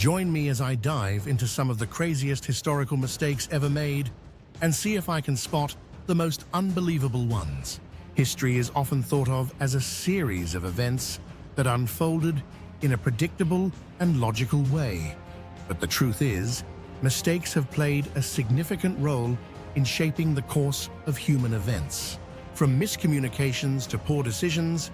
Join me as I dive into some of the craziest historical mistakes ever made and see if I can spot the most unbelievable ones. History is often thought of as a series of events that unfolded in a predictable and logical way. But the truth is, mistakes have played a significant role in shaping the course of human events. From miscommunications to poor decisions,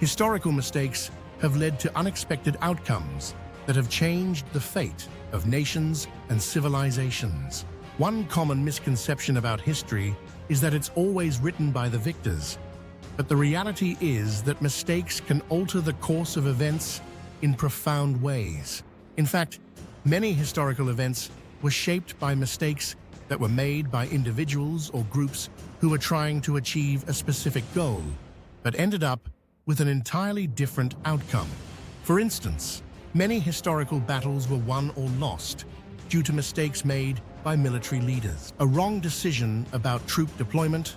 historical mistakes have led to unexpected outcomes that have changed the fate of nations and civilizations. One common misconception about history is that it's always written by the victors, but the reality is that mistakes can alter the course of events in profound ways. In fact, many historical events were shaped by mistakes that were made by individuals or groups who were trying to achieve a specific goal, but ended up with an entirely different outcome. For instance, many historical battles were won or lost due to mistakes made by military leaders. A wrong decision about troop deployment,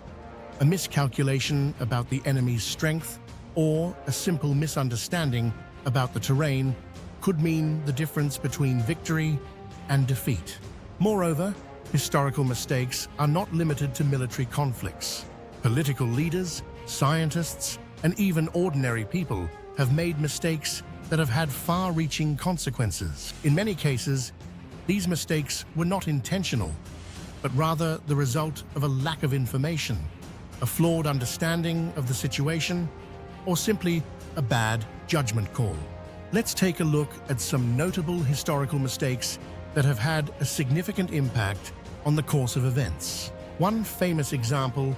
a miscalculation about the enemy's strength, or a simple misunderstanding about the terrain could mean the difference between victory and defeat. Moreover, historical mistakes are not limited to military conflicts. Political leaders, scientists, and even ordinary people have made mistakes that have had far-reaching consequences. In many cases, these mistakes were not intentional, but rather the result of a lack of information, a flawed understanding of the situation, or simply a bad judgment call. Let's take a look at some notable historical mistakes that have had a significant impact on the course of events. One famous example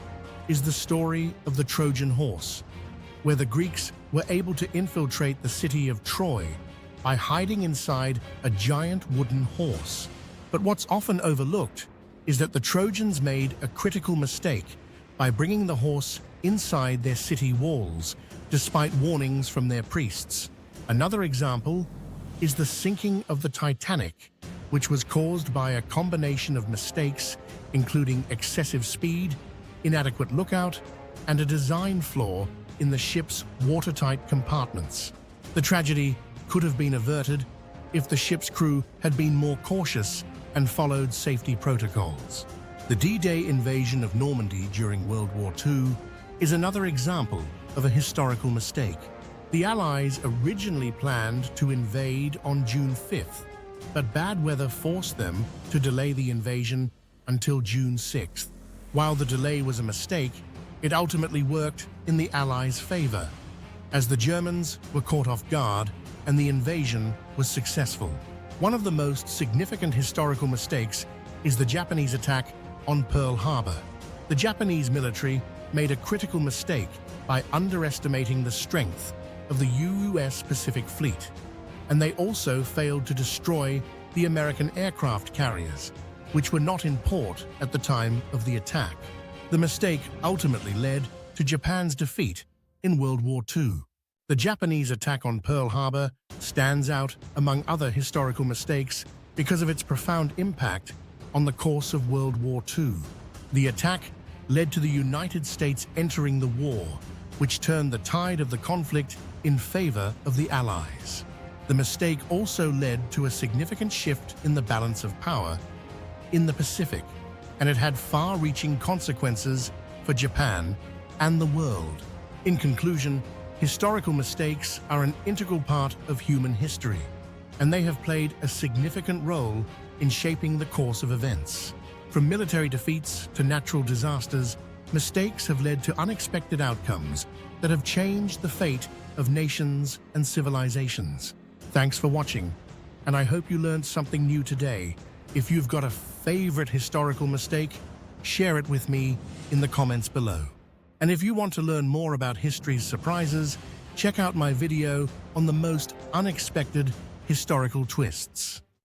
is the story of the Trojan horse, where the Greeks were able to infiltrate the city of Troy by hiding inside a giant wooden horse. But what's often overlooked is that the Trojans made a critical mistake by bringing the horse inside their city walls, despite warnings from their priests. Another example is the sinking of the Titanic, which was caused by a combination of mistakes, including excessive speed, inadequate lookout, and a design flaw in the ship's watertight compartments. The tragedy could have been averted if the ship's crew had been more cautious and followed safety protocols. The D-Day invasion of Normandy during World War II is another example of a historical mistake. The Allies originally planned to invade on June 5th, but bad weather forced them to delay the invasion until June 6th. While the delay was a mistake, it ultimately worked in the Allies' favor, as the Germans were caught off guard and the invasion was successful. One of the most significant historical mistakes is the Japanese attack on Pearl Harbor. The Japanese military made a critical mistake by underestimating the strength of the U.S. Pacific Fleet, and they also failed to destroy the American aircraft carriers, which were not in port at the time of the attack. The mistake ultimately led to Japan's defeat in World War II. The Japanese attack on Pearl Harbor stands out among other historical mistakes because of its profound impact on the course of World War II. The attack led to the United States entering the war, which turned the tide of the conflict in favor of the Allies. The mistake also led to a significant shift in the balance of power in the Pacific, and it had far-reaching consequences for Japan and the world. In conclusion, historical mistakes are an integral part of human history, and they have played a significant role in shaping the course of events. From military defeats to natural disasters, mistakes have led to unexpected outcomes that have changed the fate of nations and civilizations. Thanks for watching, and I hope you learned something new today. If you've got a favorite historical mistake, share it with me in the comments below. And if you want to learn more about history's surprises, check out my video on the most unexpected historical twists.